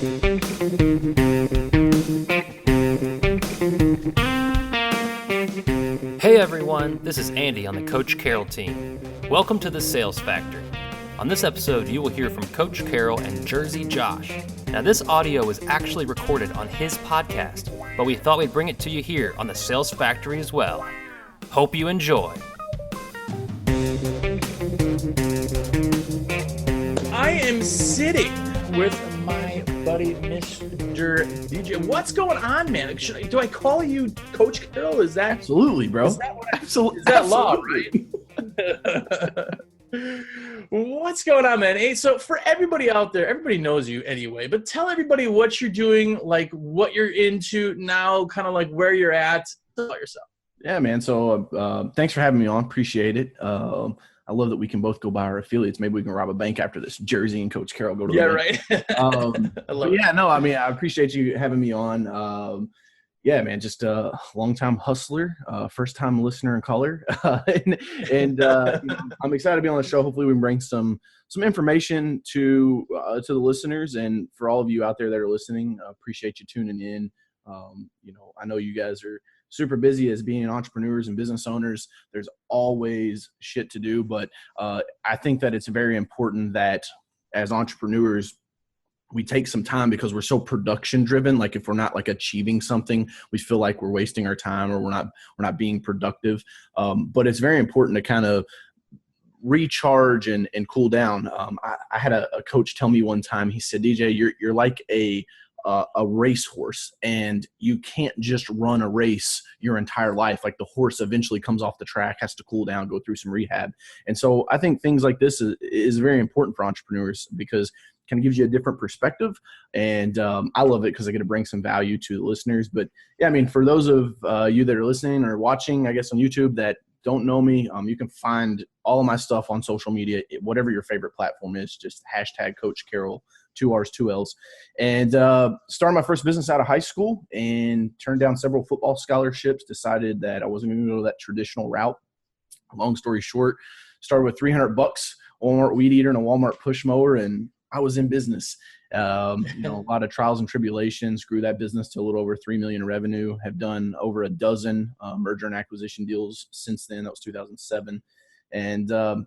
Hey everyone, this is Andy on the Coach Carroll team. Welcome to the Sales Factory. On this episode, you will hear from Coach Carroll and Jersey Josh. Now, this audio was actually recorded on his podcast, but we thought we'd bring it to you here on the Sales Factory as well. Hope you enjoy. I am sitting with my buddy, Mr. DJ. What's going on, man? Do I call you Coach Carroll? Is that absolutely, bro? Is that what absolutely? Is that law, right? What's going on, man? Hey, so for everybody out there, everybody knows you anyway, but tell everybody what you're doing, like what you're into now, kind of like where you're at. Tell about yourself. Yeah, man. So thanks for having me on. Appreciate it. I love that we can both go by our affiliates. Maybe we can rob a bank after this. Jersey and Coach Carroll go to the bank. Right. I appreciate you having me on. Yeah, man, just a long-time hustler, first-time listener and caller. I'm excited to be on the show. Hopefully we can bring some information to the listeners, and for all of you out there that are listening, appreciate you tuning in. I know you guys are super busy as being entrepreneurs and business owners. There's always shit to do, but I think that it's very important that as entrepreneurs, we take some time because we're so production driven. Like if we're not like achieving something, we feel like we're wasting our time or we're not being productive. But it's very important to kind of recharge and cool down. I had a coach tell me one time, he said, DJ, you're like a racehorse, and you can't just run a race your entire life. Like the horse eventually comes off the track, has to cool down, go through some rehab. And so I think things like this is very important for entrepreneurs because it kind of gives you a different perspective. And I love it because I get to bring some value to the listeners. But yeah, I mean, for those of you that are listening or watching, I guess on YouTube that don't know me, you can find all of my stuff on social media, whatever your favorite platform is, just hashtag Coach Carroll, 2 R's, 2 L's. And started my first business out of high school and turned down several football scholarships, decided that I wasn't going to go that traditional route. Long story short, started with $300, Walmart weed eater and a Walmart push mower, and I was in business. A lot of trials and tribulations, grew that business to a little over $3 million in revenue, have done over a dozen merger and acquisition deals since then. That was 2007. And I'm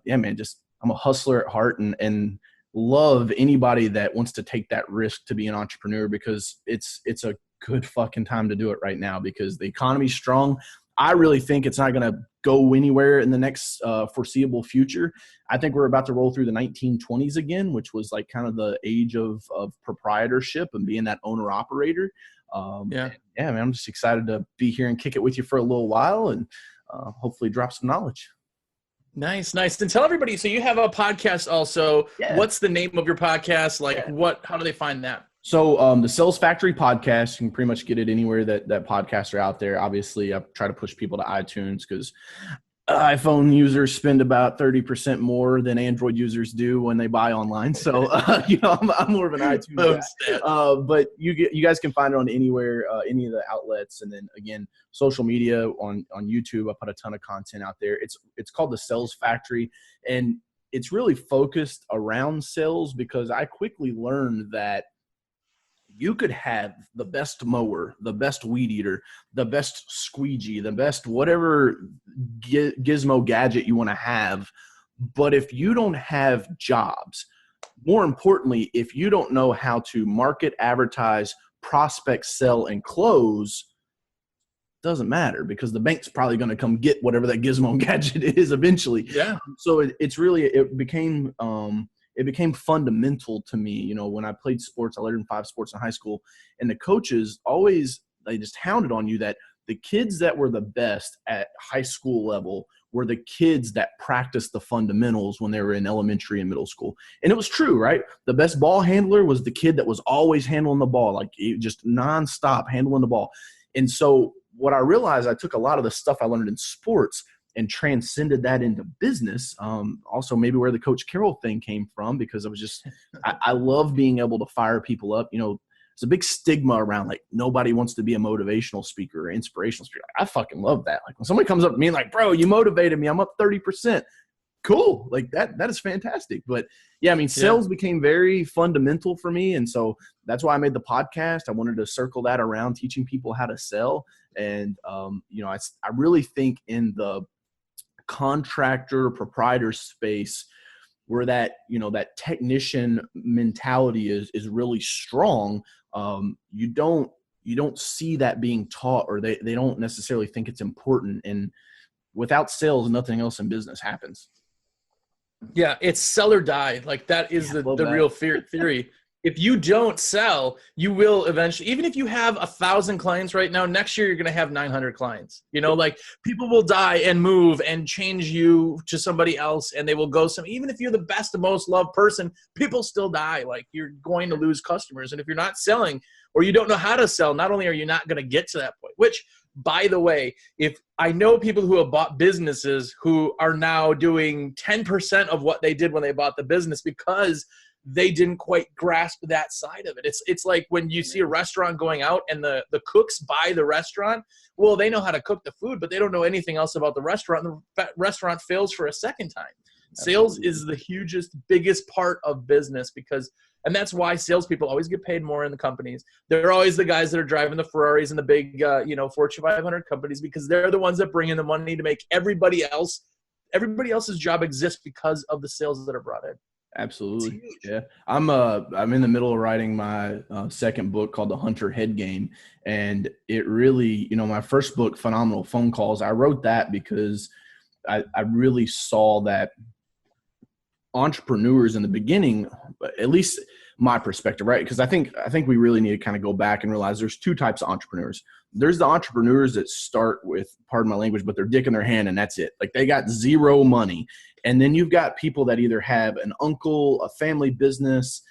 a hustler at heart and love anybody that wants to take that risk to be an entrepreneur because it's a good fucking time to do it right now because the economy's strong. I really think it's not going to go anywhere in the next foreseeable future. I think we're about to roll through the 1920s again, which was like kind of the age of proprietorship and being that owner operator. Man, I'm just excited to be here and kick it with you for a little while and hopefully drop some knowledge. Nice. And tell everybody, so you have a podcast also. Yeah. What's the name of your podcast? How do they find that? So the Sales Factory podcast, you can pretty much get it anywhere that podcasts are out there. Obviously, I try to push people to iTunes because iPhone users spend about 30% more than Android users do when they buy online. So, I'm more of an iTunes guy. But you guys can find it on anywhere, any of the outlets. And then, again, social media on YouTube. I put a ton of content out there. It's called the Sales Factory. And it's really focused around sales because I quickly learned that you could have the best mower, the best weed eater, the best squeegee, the best whatever gizmo gadget you want to have. But if you don't have jobs, more importantly, if you don't know how to market, advertise, prospect, sell, and close, doesn't matter because the bank's probably going to come get whatever that gizmo gadget is eventually. Yeah. So it became fundamental to me. When I played sports, I lettered in 5 sports in high school, and the coaches they just hounded on you that the kids that were the best at high school level were the kids that practiced the fundamentals when they were in elementary and middle school. And it was true, right? The best ball handler was the kid that was always handling the ball, like just nonstop handling the ball. And so what I realized, I took a lot of the stuff I learned in sports and transcended that into business. Also maybe where the Coach Carroll thing came from, because I was just, I love being able to fire people up. There's a big stigma around like nobody wants to be a motivational speaker or inspirational speaker. I fucking love that. Like when somebody comes up to me and like, bro, you motivated me, I'm up 30%. cool. Like that is fantastic. But yeah, I mean, sales became very fundamental for me. And so that's why I made the podcast. I wanted to circle that around, teaching people how to sell. And, I really think in the contractor proprietor space where that technician mentality is really strong, you don't see that being taught, or they don't necessarily think it's important. And without sales, nothing else in business happens. Yeah, it's sell or die. Like that is the real theory. If you don't sell, you will eventually, even if you have 1,000 clients right now, next year you're going to have 900 clients. Like people will die and move and change you to somebody else, and they will go even if you're the best and most loved person, people still die. Like you're going to lose customers. And if you're not selling, or you don't know how to sell, not only are you not going to get to that point, which, by the way, if I know people who have bought businesses who are now doing 10% of what they did when they bought the business because they didn't quite grasp that side of it. It's like when you see a restaurant going out and the cooks buy the restaurant. Well, they know how to cook the food, but they don't know anything else about the restaurant. And the restaurant fails for a second time. Sales is the biggest part of business and that's why salespeople always get paid more in the companies. They're always the guys that are driving the Ferraris and the big, Fortune 500 companies, because they're the ones that bring in the money to make everybody else's job exist because of the sales that are brought in. Absolutely. Yeah. I'm in the middle of writing my second book called The Hunter Head Game. And it really, my first book, Phenomenal Phone Calls, I wrote that because I really saw that entrepreneurs in the beginning, at least my perspective, right? Because I think we really need to kind of go back and realize there's two types of entrepreneurs. There's the entrepreneurs that start with, pardon my language, but their dick in their hand and that's it. Like they got zero money. And then you've got people that either have an uncle, a family business,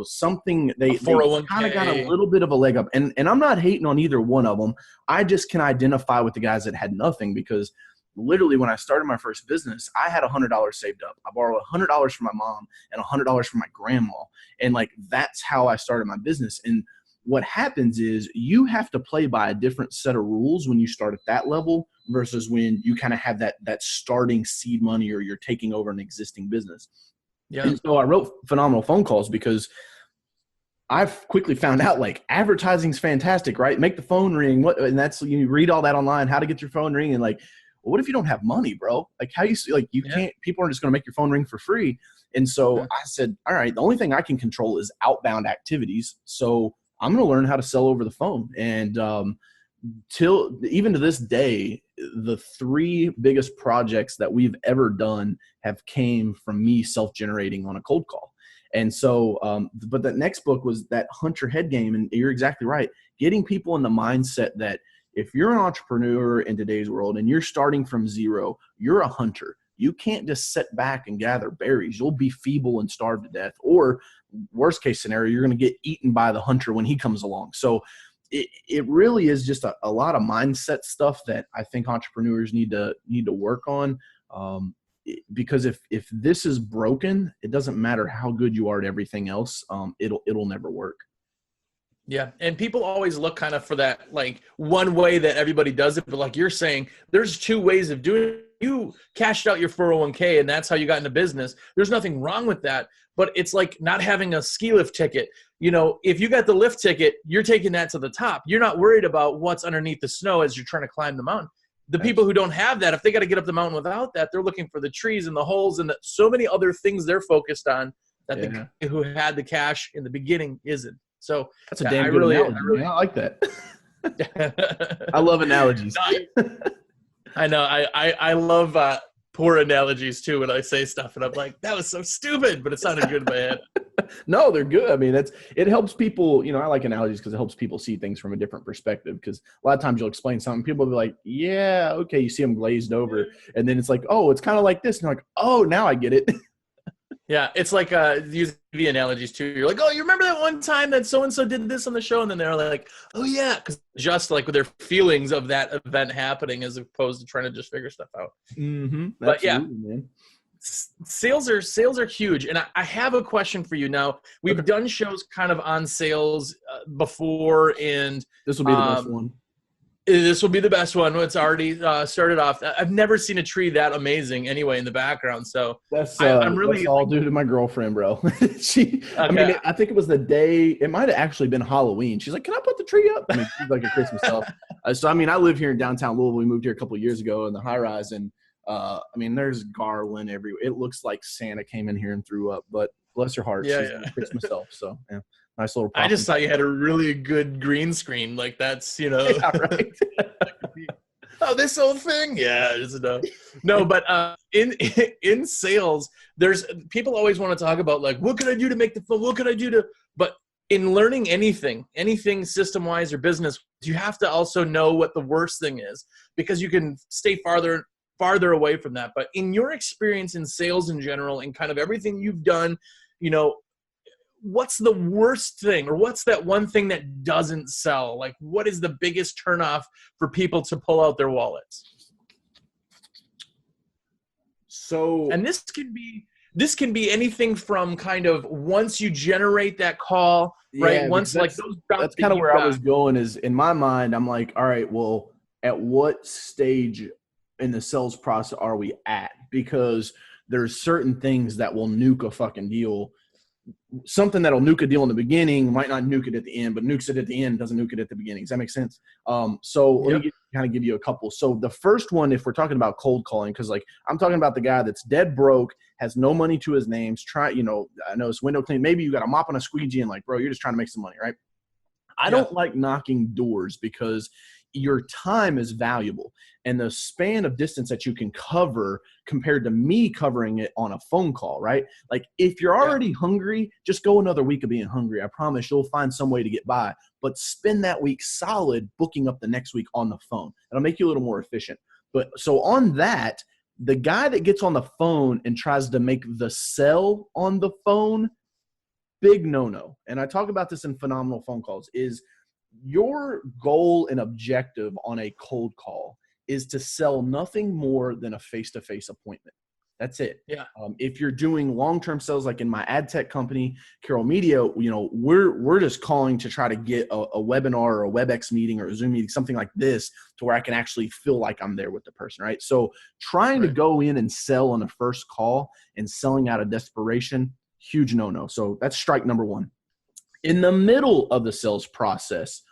something they kind of got a little bit of a leg up. And I'm not hating on either one of them. I just can identify with the guys that had nothing, because literally when I started my first business, I had $100 saved up. I borrowed $100 from my mom and $100 from my grandma. And like, that's how I started my business. And what happens is you have to play by a different set of rules when you start at that level versus when you kind of have that starting seed money or you're taking over an existing business. Yeah. And so I wrote Phenomenal Phone Calls because I've quickly found out like advertising's fantastic, right? Make the phone ring. And that's, you read all that online, how to get your phone ring. And like, well, what if you don't have money, bro? Like you can't, people are just going to make your phone ring for free. And so I said, all right, the only thing I can control is outbound activities. So I'm going to learn how to sell over the phone. And even to this day, the 3 biggest projects that we've ever done have came from me self-generating on a cold call. And so, but that next book was that Hunter Head Game. And you're exactly right. Getting people in the mindset that if you're an entrepreneur in today's world and you're starting from zero, you're a hunter. You can't just sit back and gather berries. You'll be feeble and starve to death. Or worst case scenario, you're going to get eaten by the hunter when he comes along. So it really is just a lot of mindset stuff that I think entrepreneurs need to work on. Because if this is broken, it doesn't matter how good you are at everything else. It'll never work. Yeah. And people always look kind of for that, like one way that everybody does it. But like you're saying, there's 2 ways of doing it. You cashed out your 401k and that's how you got into business. There's nothing wrong with that. But it's like not having a ski lift ticket. If you got the lift ticket, you're taking that to the top. You're not worried about what's underneath the snow as you're trying to climb the mountain. The people who don't have that, if they got to get up the mountain without that, they're looking for the trees and the holes and so many other things they're focused on that the guy who had the cash in the beginning isn't. So that's a damn good analogy. I like that. I love analogies. I know. I love poor analogies too when I say stuff, and I'm like, that was so stupid, but it sounded good in my head. No, they're good. I mean, it helps people. I like analogies because it helps people see things from a different perspective. Because a lot of times you'll explain something, people will be like, "Yeah, okay." You see them glazed over, and then it's like, "Oh, it's kind of like this," and you're like, "Oh, now I get it." Yeah, it's like use TV analogies too. You're like, oh, you remember that one time that so-and-so did this on the show? And then they're like, oh, yeah, because just like with their feelings of that event happening as opposed to trying to just figure stuff out. Mm-hmm. But yeah, man. Sales are huge. And I have a question for you now. We've done shows kind of on sales before. And this will be the best one. This will be the best one. It's already started off. I've never seen a tree that amazing anyway in the background. So I'm really that's all due to my girlfriend, bro. I okay. mean, I think it was the day. It might have actually been Halloween. She's like, "Can I put the tree up?" I mean, she's like a Christmas elf. So I mean, I live here in downtown Louisville. We moved here a couple of years ago in the high rise, and I mean, there's garland everywhere. It looks like Santa came in here and threw up. But bless her heart, she's a Christmas elf. So yeah, nice little. I just thought you had a really good green screen. Like that's yeah, right. Oh, this whole thing? Yeah, just no. But in sales, there's people always want to talk about like, what can I do to make the phone? What can I do to? But in learning anything system wise or business, you have to also know what the worst thing is, because you can stay farther away from that. But in your experience in sales in general and kind of everything you've done, what's the worst thing, or what's that one thing that doesn't sell? Like, what is the biggest turnoff for people to pull out their wallets? So, and this can be anything from kind of once you generate that call, right? Once like those that's kind of where I was going. Is in my mind, I'm like, all right, well, at what stage in the sales process are we at? Because there's certain things that will nuke a fucking deal. Something that'll nuke a deal in the beginning might not nuke it at the end, but nukes it at the end, doesn't nuke it at the beginning. Does that make sense? Let me kind of give you a couple. So the first one, if we're talking about cold calling, because like I'm talking about the guy that's dead broke, has no money to his names, I know it's window clean. Maybe you got a mop and a squeegee and like, bro, you're just trying to make some money, right? I don't like knocking doors because your time is valuable, and the span of distance that you can cover compared to me covering it on a phone call, right? Like if you're already hungry, just go another week of being hungry. I promise you'll find some way to get by, but spend that week solid booking up the next week on the phone. It'll make you a little more efficient. But so on that, the guy that gets on the phone and tries to make the sell on the phone, big no-no. And I talk about this in Phenomenal Phone Calls, is your goal and objective on a cold call is to sell nothing more than a face-to-face appointment. That's it. Yeah. If you're doing long-term sales, like in my ad tech company, Carroll Media, we're just calling to try to get a webinar or a WebEx meeting or a Zoom meeting, something like this, to where I can actually feel like I'm there with the person, right? So trying to go in and sell on the first call and selling out of desperation, huge no-no. So that's strike number one. In the middle of the sales process,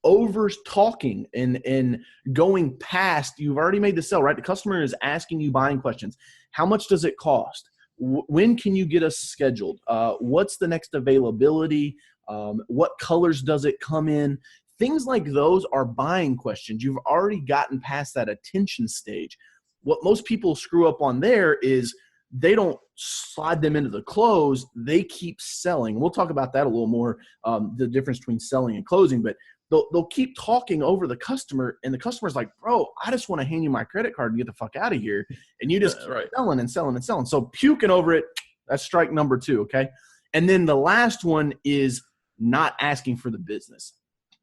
over talking and going past, you've already made the sale, right? The customer is asking you buying questions. How much does it cost? When can you get us scheduled? What's the next availability? What colors does it come in? Things like those are buying questions. You've already gotten past that attention stage. What most people screw up on there is they don't slide them into the close. They keep selling. We'll talk about that a little more, the difference between selling and closing, but they'll keep talking over the customer, and the customer's like, bro, I just want to hand you my credit card and get the fuck out of here. And you just keep selling and selling and selling. So puking over it, that's strike number two, okay? And then the last one is not asking for the business.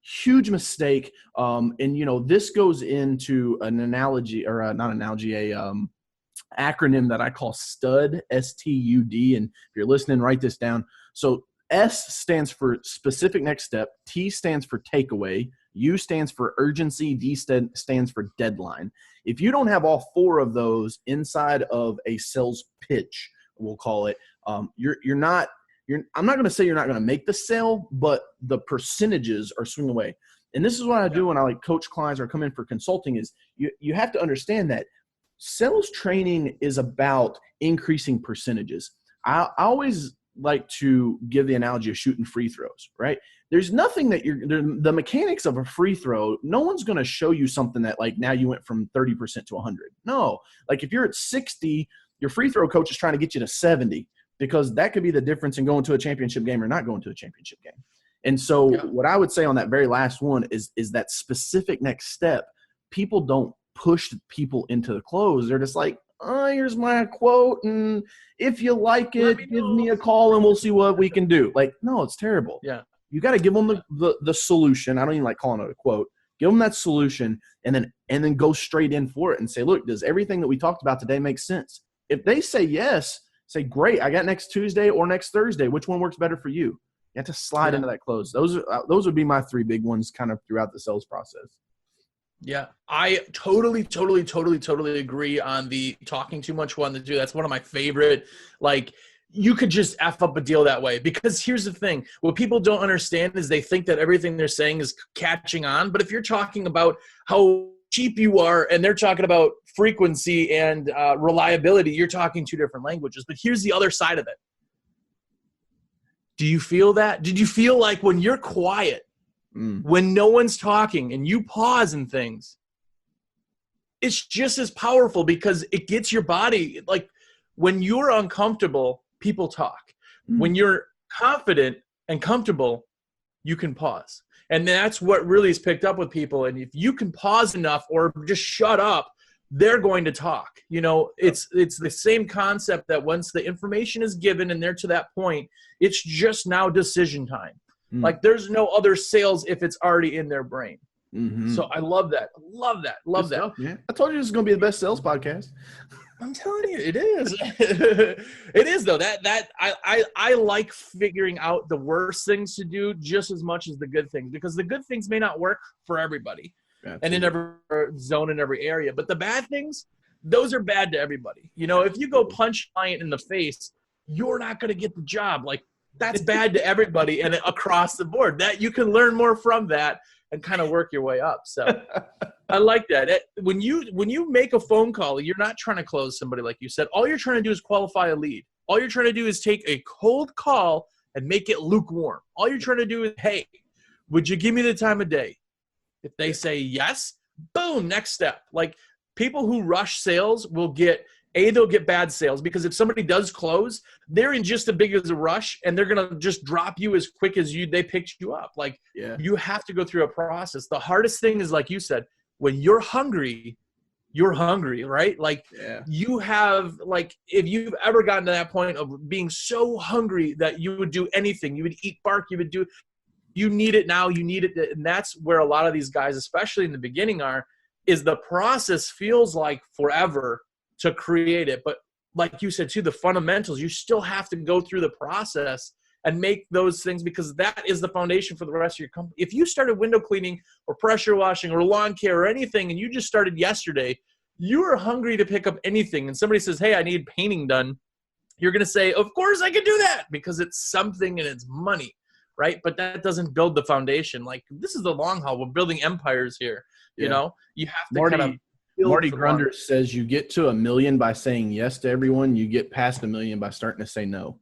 Huge mistake. And, this goes into an analogy, or not analogy, acronym that I call STUD, S-T-U-D. And if you're listening, write this down. So S stands for specific next step. T stands for takeaway. U stands for urgency. D stands for deadline. If you don't have all four of those inside of a sales pitch, we'll call it, I'm not going to say you're not going to make the sale, but the percentages are swinging away. And this is what I do when I coach clients or come in for consulting, is you have to understand that sales training is about increasing percentages. I always like to give the analogy of shooting free throws, right? There's nothing that the mechanics of a free throw, no one's going to show you something that like now you went from 30% to 100. No, like if you're at 60, your free throw coach is trying to get you to 70, because that could be the difference in going to a championship game or not going to a championship game. And so what I would say on that very last one is that specific next step. People don't push people into the close. They're just like, oh, here's my quote, and if you like it, give me a call and we'll see what we can do. Like, no, it's terrible. Yeah. You got to give them the solution. I don't even like calling it a quote. Give them that solution and then go straight in for it and say, look, does everything that we talked about today make sense? If they say yes, say, great, I got next Tuesday or next Thursday. Which one works better for you? You have to slide into that close. Those would be my three big ones kind of throughout the sales process. Yeah, I totally agree on the talking too much one to do. That's one of my favorite. Like, you could just F up a deal that way, because here's the thing. What people don't understand is they think that everything they're saying is catching on. But if you're talking about how cheap you are and they're talking about frequency and reliability, you're talking two different languages. But here's the other side of it. Do you feel that? Did you feel like when you're quiet, when no one's talking and you pause and things, it's just as powerful, because it gets your body, like, when you're uncomfortable, people talk. When you're confident and comfortable, you can pause. And that's what really is picked up with people. And if you can pause enough or just shut up, they're going to talk. You know, it's the same concept that once the information is given and they're to that point, it's just now decision time. Like, there's no other sales if it's already in their brain. So I love that. Love that. Love that. Stuff, yeah. I told you this is going to be the best sales podcast. I'm telling you, it is. It is, though. That I like figuring out the worst things to do just as much as the good things, because the good things may not work for everybody. Absolutely. And in every zone, in every area. But the bad things, those are bad to everybody. You know, if you go punch a client in the face, you're not going to get the job. Like, that's bad to everybody and across the board. That you can learn more from that and kind of work your way up. So I like that. When you make a phone call, you're not trying to close somebody, like you said. All you're trying to do is qualify a lead. All you're trying to do is take a cold call and make it lukewarm. All you're trying to do is, hey, would you give me the time of day? If they say yes, boom, next step. Like, people who rush sales will they'll get bad sales, because if somebody does close, they're in just as big as a rush and they're going to just drop you as quick as they picked you up. Like, you have to go through a process. The hardest thing is, like you said, when you're hungry, right? Like, you have, like, if you've ever gotten to that point of being so hungry that you would do anything, you would eat bark, you need it now, you need it. And that's where a lot of these guys, especially in the beginning, is the process feels like forever to create it. But like you said too, the fundamentals, you still have to go through the process and make those things, because that is the foundation for the rest of your company. If you started window cleaning or pressure washing or lawn care or anything, and you just started yesterday, you are hungry to pick up anything, and somebody says, hey, I need painting done, you're going to say, of course I can do that, because it's something and it's money, right? But that doesn't build the foundation. Like, this is the long haul. We're building empires here. You know, you have to Marty Grunder says you get to 1 million by saying yes to everyone. You get past 1 million by starting to say no.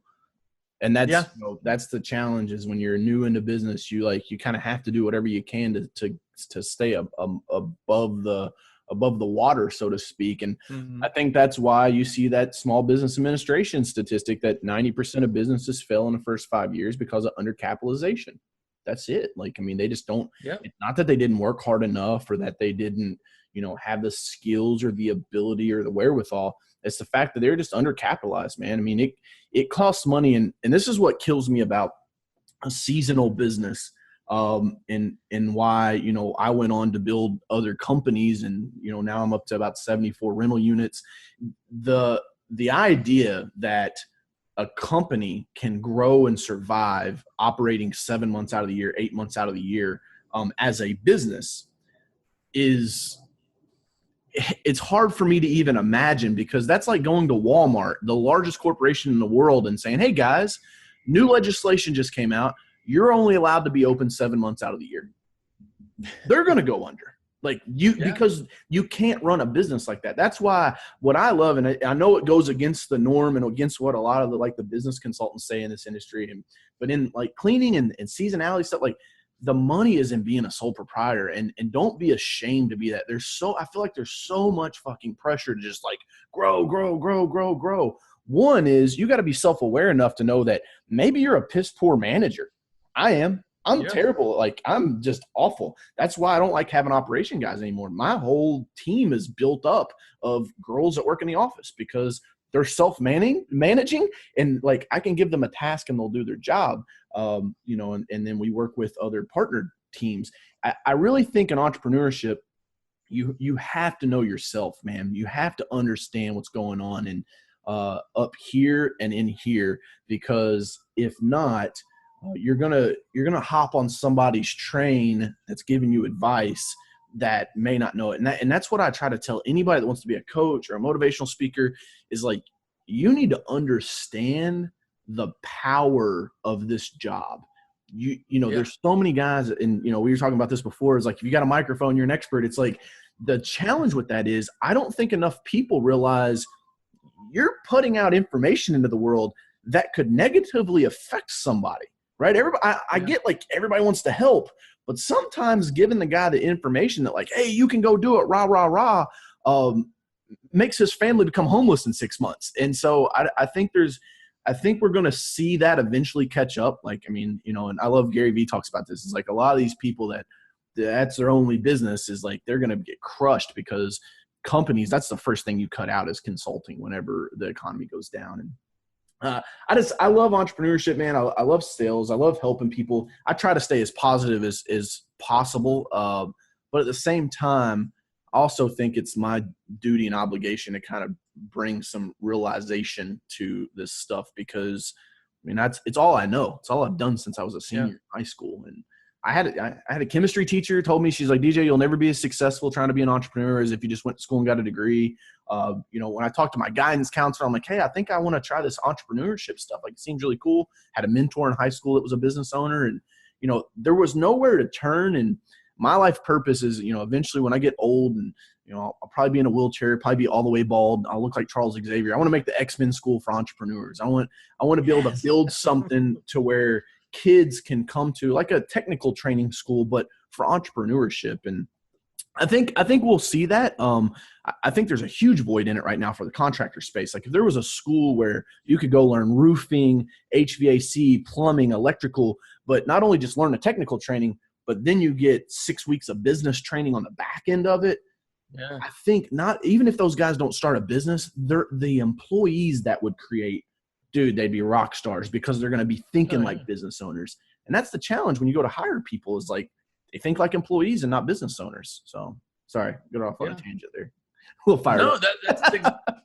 And that's that's the challenge, is when you're new into business, you kind of have to do whatever you can to stay above the water, so to speak. And I think that's why you see that Small Business Administration statistic that 90% of businesses fail in the first 5 years because of undercapitalization. That's it. Like, I mean, they just don't. It's not that they didn't work hard enough or that they didn't, have the skills or the ability or the wherewithal. It's the fact that they're just undercapitalized, man. I mean, it costs money. And this is what kills me about a seasonal business. And why, I went on to build other companies, and, now I'm up to about 74 rental units. The idea that a company can grow and survive operating 7 months out of the year, 8 months out of the year, as a business it's hard for me to even imagine, because that's like going to Walmart, the largest corporation in the world, and saying, hey guys, new legislation just came out. You're only allowed to be open 7 months out of the year. They're going to go under. Because you can't run a business like that. That's why what I love, and I know it goes against the norm and against what a lot of the the business consultants say in this industry, but in cleaning and seasonality stuff, the money is in being a sole proprietor, and don't be ashamed to be that. I feel like there's so much fucking pressure to just grow. One is you got to be self-aware enough to know that maybe you're a piss poor manager. I am. I'm terrible. I'm just awful. That's why I don't like having operation guys anymore. My whole team is built up of girls that work in the office, because they're managing, and I can give them a task and they'll do their job. And then we work with other partner teams. I really think in entrepreneurship, you have to know yourself, man. You have to understand what's going on and up here and in here, because if not, you're gonna hop on somebody's train that's giving you advice that may not know it. And that's what I try to tell anybody that wants to be a coach or a motivational speaker is like, you need to understand the power of this job. There's so many guys, and, we were talking about this before, is like, if you got a microphone, you're an expert. It's like, the challenge with that is I don't think enough people realize you're putting out information into the world that could negatively affect somebody, right? I get like everybody wants to help, but sometimes giving the guy the information that like, hey, you can go do it, rah, rah, rah, makes his family become homeless in 6 months. And so I think we're going to see that eventually catch up. Like, I mean, and I love Gary Vee talks about this. It's like a lot of these people that's their only business is like, they're going to get crushed because companies, that's the first thing you cut out is consulting whenever the economy goes down. And I love entrepreneurship, man. I love sales. I love helping people. I try to stay as positive as possible. But at the same time, I also think it's my duty and obligation to kind of bring some realization to this stuff, because I mean, it's all I know. It's all I've done since I was a senior in high school. And I had a chemistry teacher who told me, she's like, DJ, you'll never be as successful trying to be an entrepreneur as if you just went to school and got a degree. When I talked to my guidance counselor, I'm like, hey, I think I want to try this entrepreneurship stuff. Like, it seems really cool. Had a mentor in high school that was a business owner, and, there was nowhere to turn. And my life purpose is, eventually when I get old and, I'll probably be in a wheelchair, probably be all the way bald. I'll look like Charles Xavier. I want to make the X-Men school for entrepreneurs. I want to be able to build something to where kids can come to, like a technical training school, but for entrepreneurship. And I think we'll see that. I think there's a huge void in it right now for the contractor space. Like, if there was a school where you could go learn roofing, HVAC, plumbing, electrical, but not only just learn the technical training, but then you get 6 weeks of business training on the back end of it. Yeah. I think not even if those guys don't start a business, they're the employees that would create, dude, they'd be rock stars because they're going to be thinking like business owners. And that's the challenge when you go to hire people, is like, they think like employees and not business owners. So sorry, get off on a tangent there. We'll fire. No,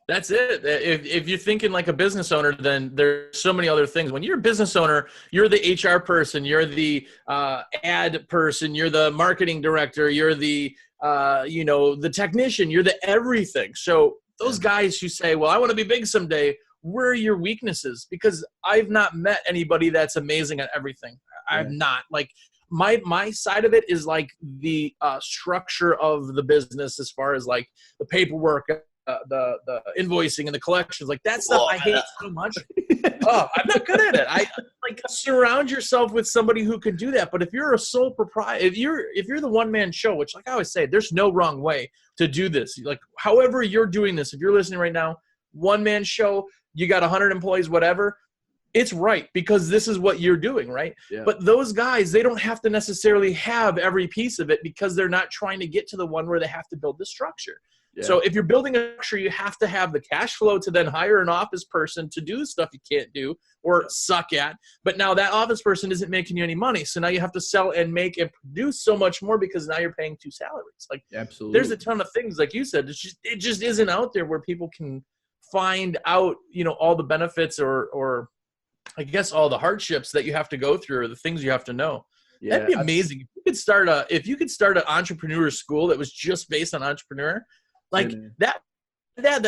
that's it. If you're thinking like a business owner, then there's so many other things. When you're a business owner, you're the HR person, you're the ad person, you're the marketing director, you're the the technician, you're the everything. So those guys who say, well, I want to be big someday, where are your weaknesses? Because I've not met anybody that's amazing at everything. I'm not. Like, my side of it is like the structure of the business, as far as like the paperwork, the invoicing and the collections, like that stuff. I hate so much. I'm not good at it. I like, surround yourself with somebody who can do that. But if you're a sole proprietor, if you're the one man show, which, like I always say, there's no wrong way to do this. Like, however you're doing this, if you're listening right now, one man show, you got 100 employees, whatever. It's right, because this is what you're doing, right? Yeah. But those guys, they don't have to necessarily have every piece of it, because they're not trying to get to the one where they have to build the structure. Yeah. So if you're building a structure, you have to have the cash flow to then hire an office person to do stuff you can't do or suck at. But now that office person isn't making you any money. So now you have to sell and make and produce so much more, because now you're paying 2 salaries. Like, absolutely, there's a ton of things, like you said, it just isn't out there where people can find out, all the benefits or I guess all the hardships that you have to go through, or the things you have to know. Yeah, that'd be amazing. If you could start an entrepreneur school that was just based on entrepreneur, like that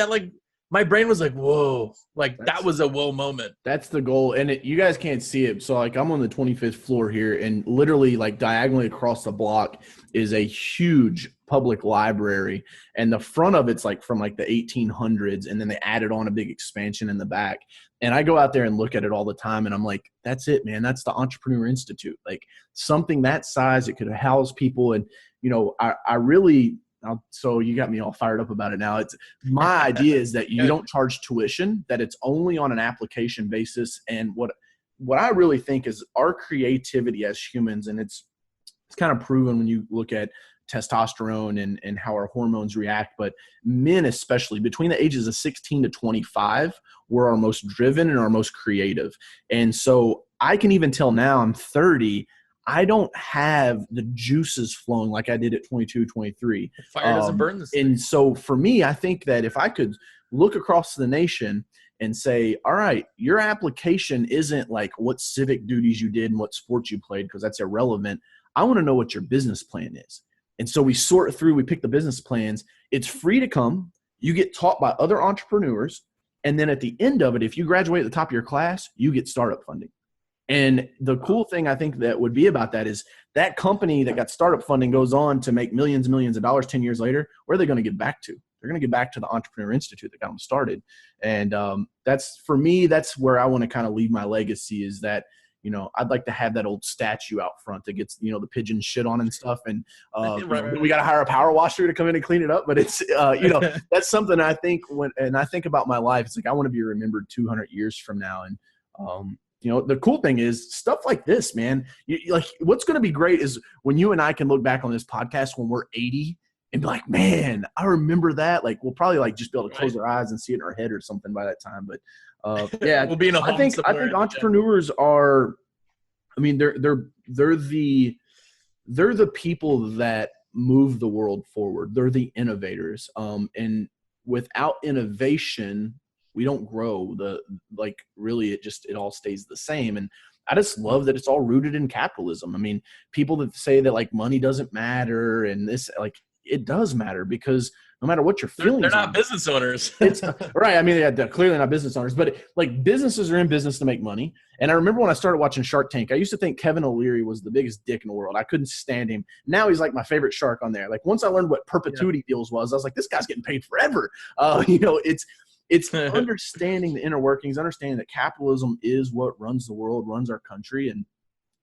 like, my brain was like, whoa, like that was a whoa moment. That's the goal. And you guys can't see it. So like, I'm on the 25th floor here, and literally like diagonally across the block is a huge public library. And the front of it's like from like the 1800s. And then they added on a big expansion in the back. And I go out there and look at it all the time, and I'm like, that's it, man. That's the Entrepreneur Institute. Like, something that size, it could house people. And, I really – so you got me all fired up about it now. It's my idea is that you don't charge tuition, that it's only on an application basis. And what I really think is our creativity as humans, and it's kind of proven when you look at testosterone and how our hormones react, but men, especially between the ages of 16 to 25, we're our most driven and our most creative. And so I can even tell now, I'm 30, I don't have the juices flowing like I did at 22, 23. Fire doesn't burn the skin. And so for me, I think that if I could look across the nation and say, all right, your application isn't like what civic duties you did and what sports you played, because that's irrelevant. I want to know what your business plan is. And so we sort through, we pick the business plans. It's free to come. You get taught by other entrepreneurs. And then at the end of it, if you graduate at the top of your class, you get startup funding. And the cool thing I think that would be about that is that company that got startup funding goes on to make millions and millions of dollars 10 years later. Where are they going to get back to? They're going to get back to the Entrepreneur Institute that got them started. And that's, for me, that's where I want to kind of leave my legacy, is that, you know, I'd like to have that old statue out front that gets, you know, the pigeons shit on and stuff. And we got to hire a power washer to come in and clean it up. But it's, you know, that's something I think and I think about my life. It's like, I want to be remembered 200 years from now. And, you know, the cool thing is stuff like this, man. Like, what's going to be great is when you and I can look back on this podcast when we're 80 and be like, man, I remember that. Like, we'll probably like just be able to close our eyes and see it in our head or something by that time. But yeah, we'll be in a home I think entrepreneurs are, I mean, they're the people that move the world forward. They're the innovators. And without innovation, we don't grow. Really, it all stays the same. And I just love that it's all rooted in capitalism. I mean, people that say that like money doesn't matter and this, like, it does matter, because no matter what your feelings they're not business owners. It's right. I mean, they're clearly not business owners, but like, businesses are in business to make money. And I remember when I started watching Shark Tank, I used to think Kevin O'Leary was the biggest dick in the world. I couldn't stand him. Now he's like my favorite shark on there. Like, once I learned what perpetuity deals was, I was like, this guy's getting paid forever. You know, it's understanding the inner workings, understanding that capitalism is what runs the world, runs our country. And,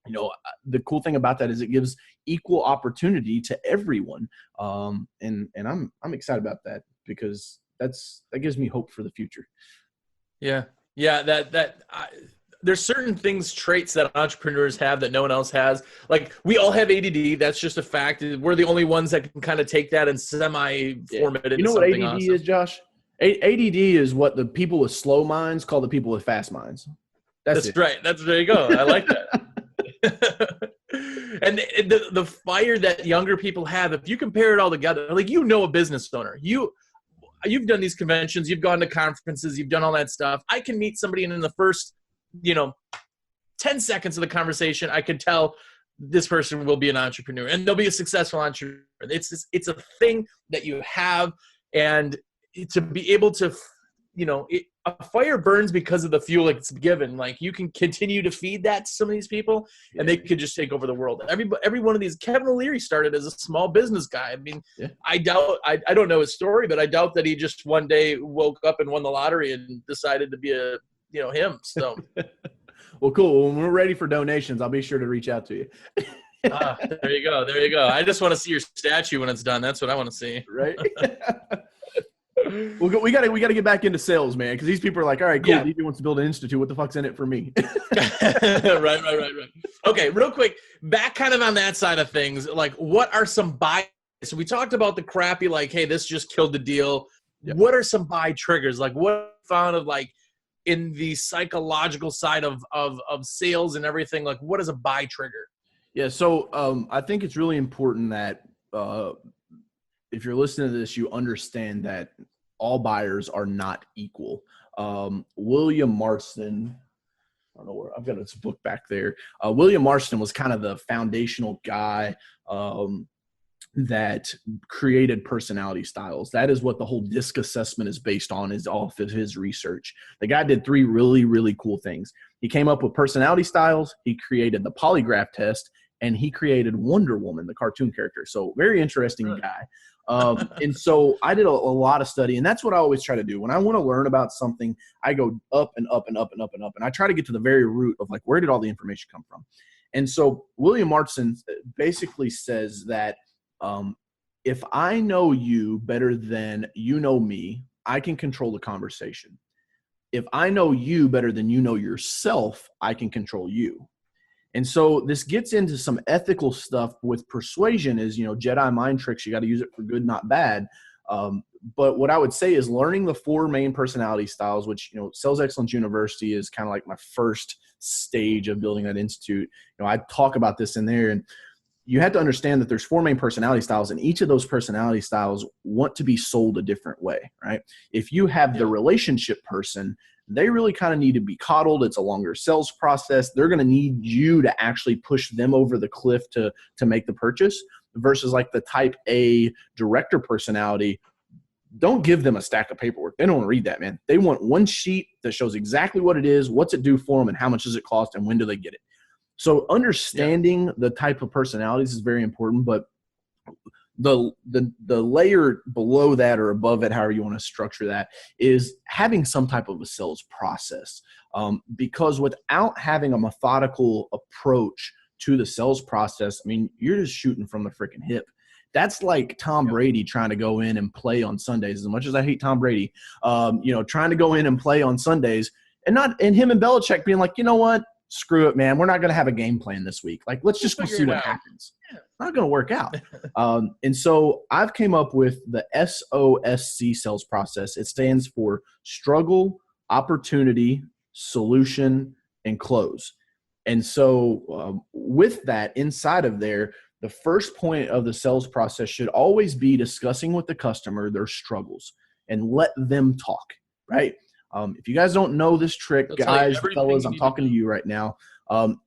you know, the cool thing about that is it gives equal opportunity to everyone. And I'm excited about that, because that gives me hope for the future. Yeah. Yeah. There's certain traits that entrepreneurs have that no one else has. Like, we all have ADD. That's just a fact. We're the only ones that can kind of take that and semi-form it into something awesome. You know what ADD is, Josh? ADD is what the people with slow minds call the people with fast minds. That's right. There you go. I like that. And the fire that younger people have, if you compare it all together, like, you know, a business owner, you've done these conventions, you've gone to conferences, you've done all that stuff. I can meet somebody, and in the first, 10 seconds of the conversation, I could tell this person will be an entrepreneur, and they'll be a successful entrepreneur. It's a thing that you have, and to be able to, a fire burns because of the fuel it's given. Like, you can continue to feed that to some of these people, and they could just take over the world. Every one of these, Kevin O'Leary started as a small business guy. I mean, I don't know his story, but I doubt that he just one day woke up and won the lottery and decided to be him. So, well, cool. When we're ready for donations, I'll be sure to reach out to you. There you go. I just want to see your statue when it's done. That's what I want to see. Right. We got to get back into sales, man, because these people are like, all right, cool. DB wants to build an institute. What the fuck's in it for me? Right. Okay, real quick, back kind of on that side of things, like, what are some buy? So we talked about the crappy, like, hey, this just killed the deal. Yep. What are some buy triggers? Like, what found of, like, in the psychological side of sales and everything, like, what is a buy trigger? Yeah, so I think it's really important that if you're listening to this, you understand that all buyers are not equal. William Marston, I don't know where, I've got his book back there. William Marston was kind of the foundational guy that created personality styles. That is what the whole DISC assessment is based on, is off of his research. The guy did 3 really, really cool things. He came up with personality styles, he created the polygraph test, and he created Wonder Woman, the cartoon character. So very interesting guy. And so I did a lot of study, and that's what I always try to do. When I want to learn about something, I go up and up and up and up and up, and I try to get to the very root of, like, where did all the information come from? And so William Marston basically says that if I know you better than you know me, I can control the conversation. If I know you better than you know yourself, I can control you. And so this gets into some ethical stuff with persuasion is, Jedi mind tricks. You got to use it for good, not bad. But what I would say is learning the 4 main personality styles, which, Sales Excellence University is kind of like my first stage of building that institute. I talk about this in there, and you have to understand that there's 4 main personality styles, and each of those personality styles want to be sold a different way, right? If you have the relationship person, they really kind of need to be coddled. It's a longer sales process. They're going to need you to actually push them over the cliff to make the purchase. versus like the type A director personality, don't give them a stack of paperwork. They don't want to read that, man. They want one sheet that shows exactly what it is, what's it do for them, and how much does it cost, and when do they get it. So understanding the type of personalities is very important, but the layer below that or above it, however you want to structure that, is having some type of a sales process. Because without having a methodical approach to the sales process, I mean, you're just shooting from the freaking hip. That's like Tom Brady trying to go in and play on Sundays. As much as I hate Tom Brady, trying to go in and play on Sundays, and him and Belichick being like, you know what? Screw it, man. We're not going to have a game plan this week. Like, let's just go see what happens. It's not going to work out. And so I've came up with the SOSC sales process. It stands for struggle, opportunity, solution, and close. And so with that inside of there, the first point of the sales process should always be discussing with the customer their struggles and let them talk, right? If you guys don't know this trick, guys, fellas, I'm talking to you right now.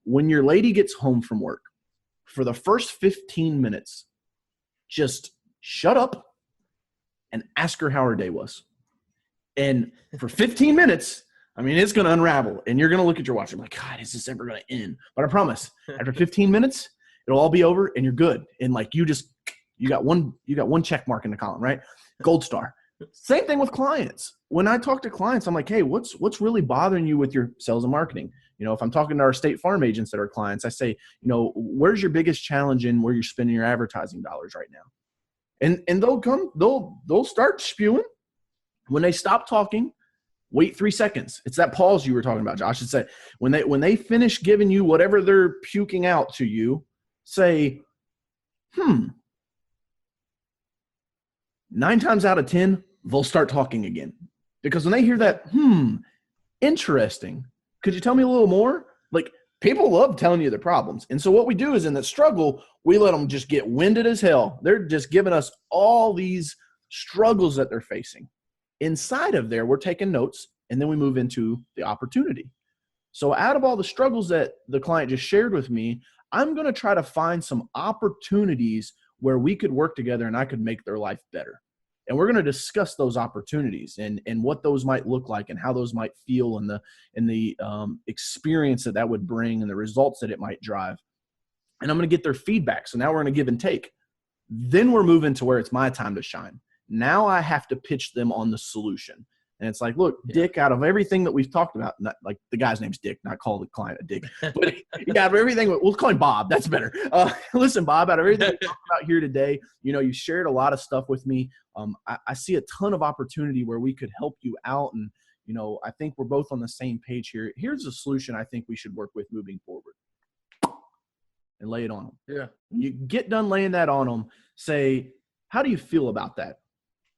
When your lady gets home from work, for the first 15 minutes, just shut up and ask her how her day was. And for 15 minutes, I mean, it's going to unravel. And you're going to look at your watch and be like, God, is this ever going to end? But I promise, after 15 minutes, it'll all be over and you're good. And like you got one check mark in the column, right? Gold star. Same thing with clients. When I talk to clients, I'm like, hey, what's really bothering you with your sales and marketing? If I'm talking to our State Farm agents that are clients, I say, where's your biggest challenge in where you're spending your advertising dollars right now? And they'll start spewing. When they stop talking, wait 3 seconds. It's that pause you were talking about, Josh. It's that when they finish giving you whatever they're puking out to you, say, 9 times out of 10, they'll start talking again. Because when they hear that, interesting, could you tell me a little more? Like, people love telling you their problems. And so what we do is in that struggle, we let them just get winded as hell. They're just giving us all these struggles that they're facing. Inside of there, we're taking notes, and then we move into the opportunity. So out of all the struggles that the client just shared with me, I'm going to try to find some opportunities where we could work together and I could make their life better. And we're going to discuss those opportunities and what those might look like and how those might feel and the experience that would bring and the results that it might drive. And I'm going to get their feedback. So now we're going to give and take. Then we're moving to where it's my time to shine. Now I have to pitch them on the solution. And it's like, look, Dick, out of everything that we've talked about, not like the guy's name's Dick, not call the client a Dick, but out of everything, we'll call him Bob. That's better. Listen, Bob, out of everything we talked about here today, you shared a lot of stuff with me. I see a ton of opportunity where we could help you out. And, I think we're both on the same page here. Here's a solution I think we should work with moving forward. And lay it on them. Yeah. When you get done laying that on them, say, how do you feel about that?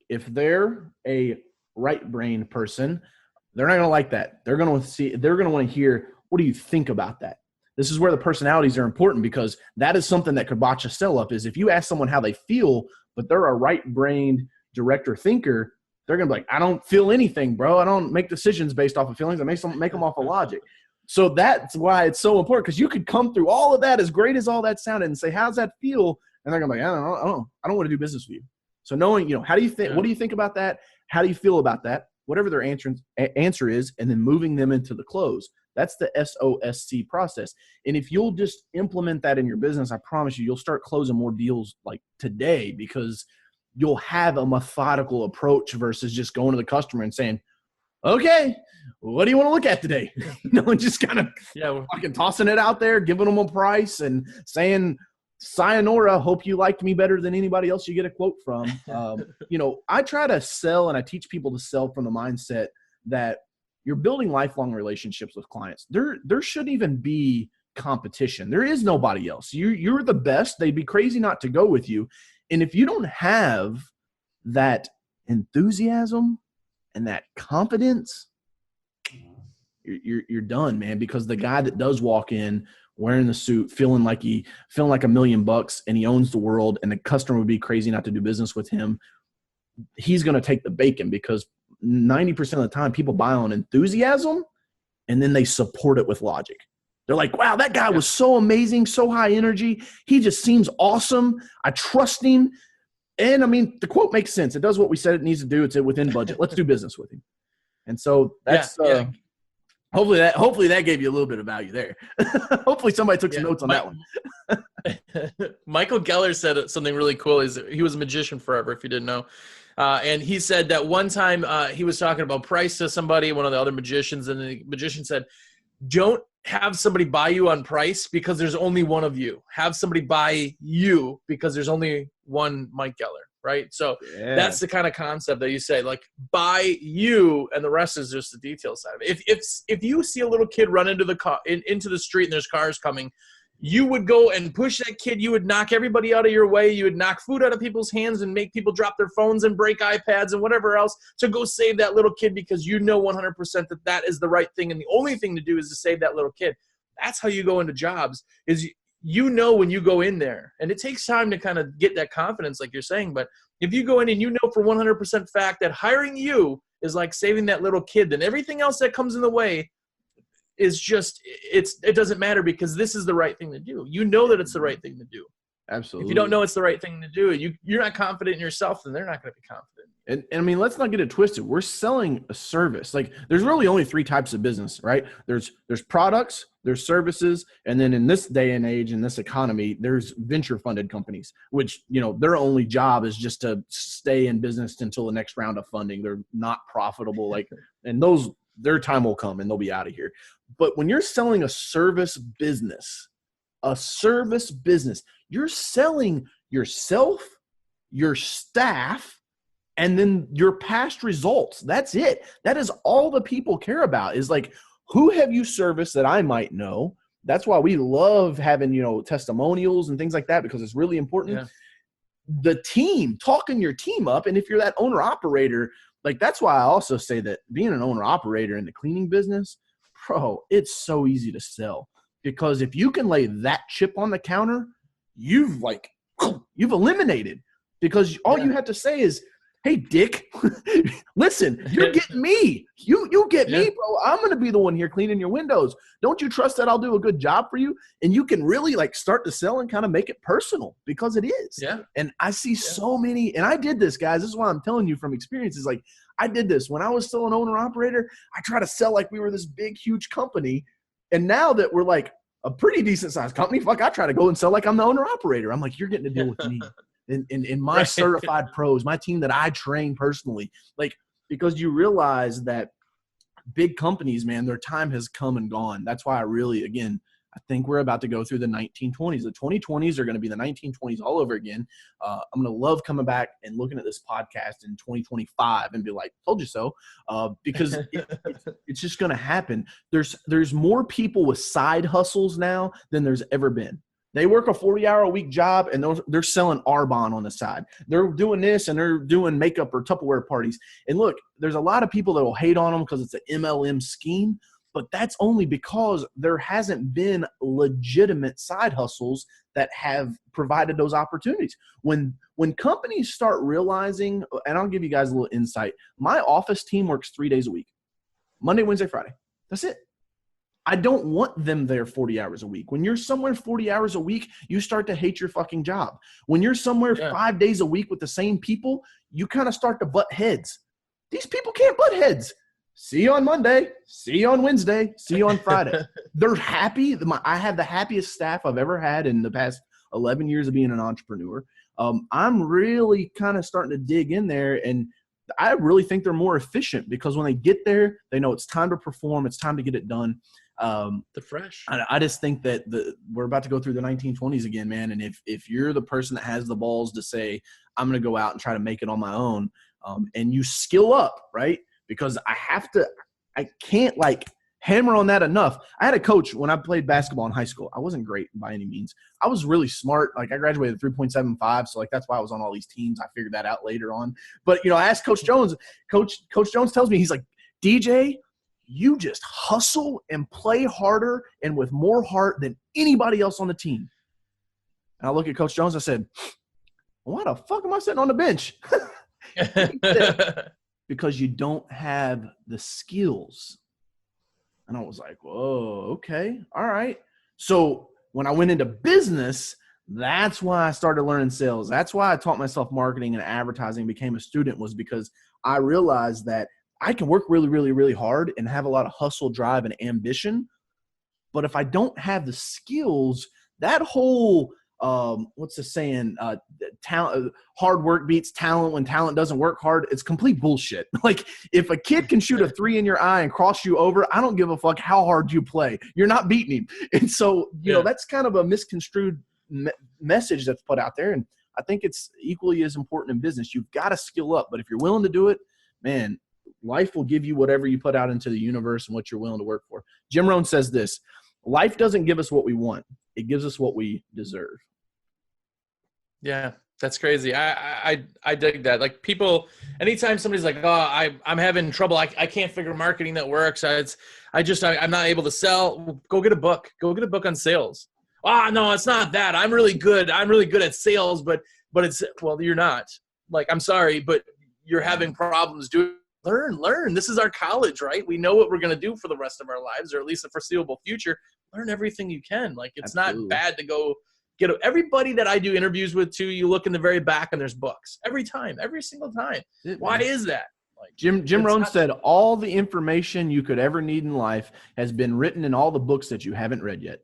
If they're a right brain person, they're not going to like that. They're going to want to hear, what do you think about that? This is where the personalities are important, because that is something that could botch a sell up. Is if you ask someone how they feel, but they're a right brained director thinker, they're going to be like, I don't feel anything, bro. I don't make decisions based off of feelings. I make them off of logic. So that's why it's so important, because you could come through all of that, as great as all that sounded, and say, how's that feel? And they're going to be like, I don't want to do business with you. So knowing, how do you think, what do you think about that? How do you feel about that? Whatever their answer is, and then moving them into the close. That's the SOSC process. And if you'll just implement that in your business, I promise you'll start closing more deals like today, because you'll have a methodical approach versus just going to the customer and saying, okay, what do you want to look at today? And just kind of fucking tossing it out there, giving them a price and saying, sayonara, hope you liked me better than anybody else you get a quote from. I try to sell, and I teach people to sell from the mindset that you're building lifelong relationships with clients. There shouldn't even be competition. There is nobody else. You're the best. They'd be crazy not to go with you. And if you don't have that enthusiasm and that confidence, you're done, man. Because the guy that does walk in wearing the suit, feeling like $1 million and he owns the world, and the customer would be crazy not to do business with him, he's going to take the bacon, because 90% of the time people buy on enthusiasm and then they support it with logic. They're like, wow, that guy was so amazing, so high energy. He just seems awesome. I trust him. And I mean, the quote makes sense. It does what we said it needs to do. It's within budget. Let's do business with him. And so that's hopefully that gave you a little bit of value there. Hopefully somebody took some notes on that one. Michael Geller said something really cool. He was a magician forever, if you didn't know. And he said that one time he was talking about price to somebody, one of the other magicians, and the magician said, don't have somebody buy you on price because there's only one of you. Have somebody buy you because there's only one Mike Geller, right? So that's the kind of concept that you say, like, buy you, and the rest is just the detail side of it. If you see a little kid run into the street and there's cars coming, you would go and push that kid. You would knock everybody out of your way. You would knock food out of people's hands and make people drop their phones and break iPads and whatever else to go save that little kid, because you know 100% that is the right thing. And the only thing to do is to save that little kid. That's how you go into jobs, is you know when you go in there. And it takes time to kind of get that confidence, like you're saying. But if you go in and you know for 100% fact that hiring you is like saving that little kid, then everything else that comes in the way is just, it doesn't matter, because this is the right thing to do. You know that it's the right thing to do. Absolutely. If you don't know it's the right thing to do, you're not confident in yourself, then they're not going to be confident. And I mean, let's not get it twisted. We're selling a service. Like, there's really only 3 types of business, right? There's products, there's services, and then in this day and age, in this economy, there's venture funded companies, which, you know, their only job is just to stay in business until the next round of funding. They're not profitable. And their time will come and they'll be out of here. But when you're selling a service business, you're selling yourself, your staff, and then your past results. That's it. That is all the people care about, is like, who have you serviced that I might know? That's why we love having, you know, testimonials and things like that, because it's really important. Yeah. The team, talking your team up. And if you're that owner operator, like, that's why I also say that being an owner operator in the cleaning business, bro, it's so easy to sell, because if you can lay that chip on the counter, you've eliminated, because all you have to say is, hey, Dick, listen, you're getting me. You get me, bro. I'm going to be the one here cleaning your windows. Don't you trust that I'll do a good job for you? And you can really like start to sell and kind of make it personal, because it is. Yeah. And I see so many, and I did this, guys. This is why I'm telling you from experience, is like, I did this when I was still an owner operator. I try to sell like we were this big, huge company. And now that we're like a pretty decent sized company, I try to go and sell like I'm the owner operator. I'm like, you're getting to deal with me. In my certified pros, my team that I train personally, like, because you realize that big companies, man, their time has come and gone. That's why I think we're about to go through the 1920s. The 2020s are going to be the 1920s all over again. I'm going to love coming back and looking at this podcast in 2025 and be like, told you so, because it's just going to happen. There's more people with side hustles now than there's ever been. They work a 40-hour-a-week job, and they're selling Arbonne on the side. They're doing this, and they're doing makeup or Tupperware parties. And look, there's a lot of people that will hate on them because it's an MLM scheme, but that's only because there hasn't been legitimate side hustles that have provided those opportunities. When companies start realizing, and I'll give you guys a little insight, my office team works 3 days a week, Monday, Wednesday, Friday. That's it. I don't want them there 40 hours a week. When you're somewhere 40 hours a week, you start to hate your fucking job. When you're somewhere 5 days a week with the same people, you kind of start to butt heads. These people can't butt heads. See you on Monday. See you on Wednesday. See you on Friday. They're happy. I have the happiest staff I've ever had in the past 11 years of being an entrepreneur. I'm really kind of starting to dig in there, and I really think they're more efficient, because when they get there, they know it's time to perform. It's time to get it done. The fresh. I just think that we're about to go through the 1920s again, man. And if you're the person that has the balls to say, I'm going to go out and try to make it on my own, and you skill up, right? Because I can't like hammer on that enough. I had a coach when I played basketball in high school. I wasn't great by any means. I was really smart. Like, I graduated 3.75. So like, that's why I was on all these teams. I figured that out later on. But, you know, I asked Coach Jones. Coach Jones tells me, he's like, DJ, you just hustle and play harder and with more heart than anybody else on the team. And I look at Coach Jones. I said, why the fuck am I sitting on the bench? Because you don't have the skills. And I was like, whoa, okay, all right. So when I went into business, that's why I started learning sales. That's why I taught myself marketing and advertising, became a student, was because I realized that I can work really, really, really hard and have a lot of hustle, drive, and ambition. But if I don't have the skills, that whole what's the saying? Talent, hard work beats talent when talent doesn't work hard. It's complete bullshit. Like if a kid can shoot a 3 in your eye and cross you over, I don't give a fuck how hard you play. You're not beating him. And so, you know, that's kind of a misconstrued message that's put out there. And I think it's equally as important in business. You've got to skill up, but if you're willing to do it, man, life will give you whatever you put out into the universe and what you're willing to work for. Jim Rohn says this: life doesn't give us what we want. It gives us what we deserve. Yeah, that's crazy. I dig that. Like people, anytime somebody's like, oh, I'm having trouble. I can't figure marketing that works. I'm not able to sell. Go get a book. Go get a book on sales. Oh, no, it's not that. I'm really good. I'm really good at sales, but it's, well, you're not. Like, I'm sorry, but you're having problems doing. Learn. This is our college, right? We know what we're going to do for the rest of our lives, or at least the foreseeable future. Learn everything you can. Like, it's Absolutely. Not bad to go get everybody that I do interviews with too. You look in the very back and there's books every single time. Why is that? Like Jim Rohn said, all the information you could ever need in life has been written in all the books that you haven't read yet.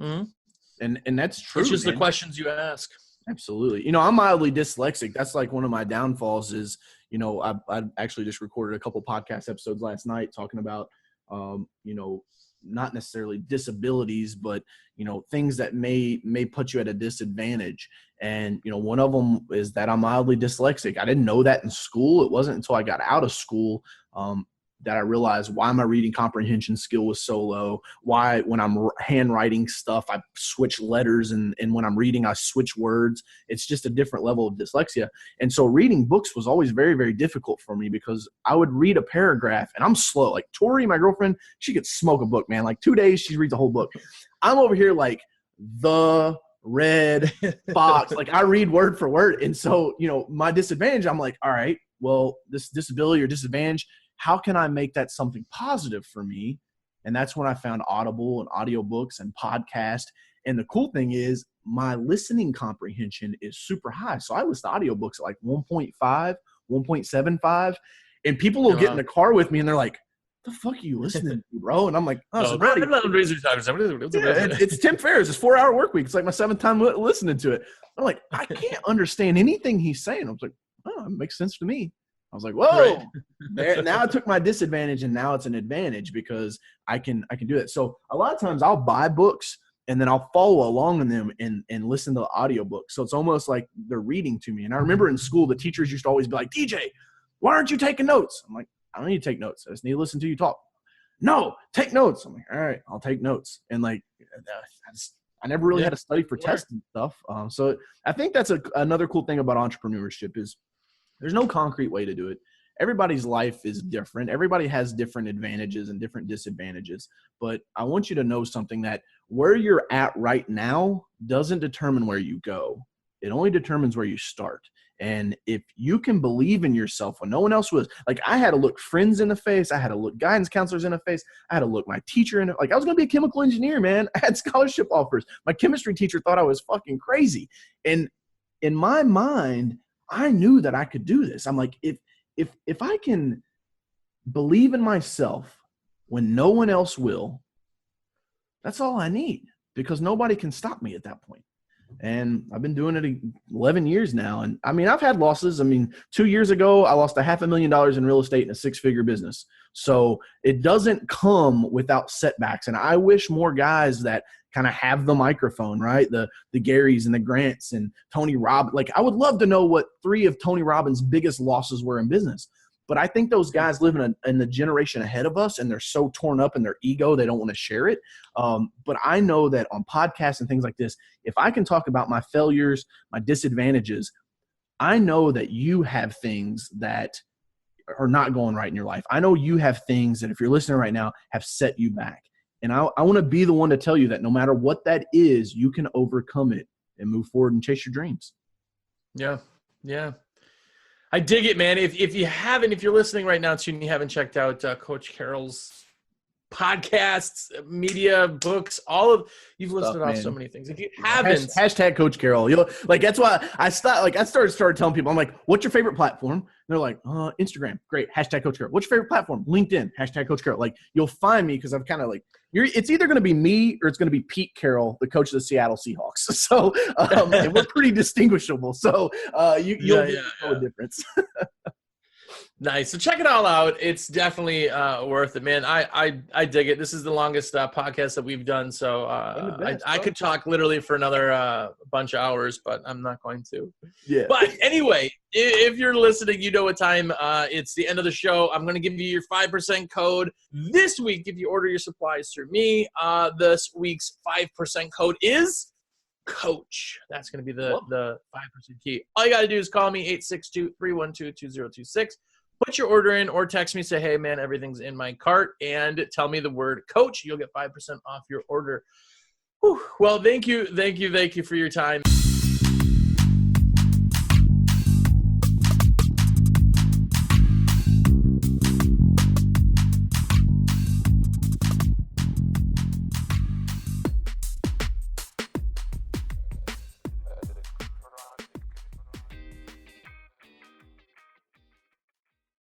Mm-hmm. And that's true. It's just the questions you ask. Absolutely. You know, I'm mildly dyslexic. That's like one of my downfalls is, you know, I actually just recorded a couple podcast episodes last night talking about, you know, not necessarily disabilities, but, you know, things that may put you at a disadvantage. And, you know, one of them is that I'm mildly dyslexic. I didn't know that in school. It wasn't until I got out of school that I realized why my reading comprehension skill was so low, why when I'm handwriting stuff, I switch letters, and when I'm reading, I switch words. It's just a different level of dyslexia. And so reading books was always very, very difficult for me because I would read a paragraph and I'm slow. Like Tori, my girlfriend, she could smoke a book, man. Like 2 days, she reads a whole book. I'm over here like the red fox. Like I read word for word. And so, you know, my disadvantage, I'm like, all right, well, this disability or disadvantage, how can I make that something positive for me? And that's when I found Audible and audiobooks and podcast. And the cool thing is my listening comprehension is super high. So I listen to audiobooks at like 1.5, 1.75. And people will get in the car with me and they're like, the fuck are you listening to, bro? And I'm like, it's Tim Ferriss. It's 4-hour work week. It's like my 7th time listening to it. I'm like, I can't understand anything he's saying. I was like, oh, it makes sense to me. I was like, whoa, right. Now I took my disadvantage and now it's an advantage because I can do that. So a lot of times I'll buy books and then I'll follow along in them and listen to the audiobook. So it's almost like they're reading to me. And I remember in school, the teachers used to always be like, DJ, why aren't you taking notes? I'm like, I don't need to take notes. I just need to listen to you talk. No, take notes. I'm like, all right, I'll take notes. And like, I never really had to study for tests and stuff. So I think that's another cool thing about entrepreneurship is there's no concrete way to do it. Everybody's life is different. Everybody has different advantages and different disadvantages. But I want you to know something, that where you're at right now doesn't determine where you go. It only determines where you start. And if you can believe in yourself when no one else was, like I had to look friends in the face. I had to look guidance counselors in the face. I had to look my teacher in the, like I was going to be a chemical engineer, man. I had scholarship offers. My chemistry teacher thought I was fucking crazy. And in my mind, I knew that I could do this. I'm like, if I can believe in myself when no one else will, that's all I need, because nobody can stop me at that point. And I've been doing it 11 years now. And I mean, I've had losses. I mean, 2 years ago, I lost $500,000 in real estate in a 6-figure business. So it doesn't come without setbacks. And I wish more guys that kind of have the microphone, right? The Garys and the Grants and Tony Robbins. Like I would love to know what 3 of Tony Robbins' biggest losses were in business. But I think those guys live in the generation ahead of us, and they're so torn up in their ego, they don't want to share it. But I know that on podcasts and things like this, if I can talk about my failures, my disadvantages, I know that you have things that are not going right in your life. I know you have things that, if you're listening right now, have set you back. And I want to be the one to tell you that no matter what that is, you can overcome it and move forward and chase your dreams. Yeah. Yeah. I dig it, man. If you're listening right now too and you haven't checked out Coach Carroll's podcasts, media, books, you've listed off so many things. If you haven't, hashtag Coach Carroll. That's why I started telling people, I'm like, what's your favorite platform? And they're like, Instagram. Great. Hashtag Coach Carroll. What's your favorite platform? LinkedIn. Hashtag Coach Carroll. Like, you'll find me because I'm kind of like, it's either going to be me or it's going to be Pete Carroll, the coach of the Seattle Seahawks. So and we're pretty distinguishable. So you'll know the difference. Nice. So check it all out. It's definitely worth it, man. I dig it. This is the longest podcast that we've done. So I could talk literally for another bunch of hours, but I'm not going to. Yeah. But anyway, if you're listening, you know what time. It's the end of the show. I'm going to give you your 5% code this week if you order your supplies through me. This week's 5% code is Coach. That's going to be the 5% key. All you got to do is call me 862-312-2026. Put your order in or text me, say, hey, man, everything's in my cart, and tell me the word Coach. You'll get 5% off your order. Whew. Well, thank you for your time.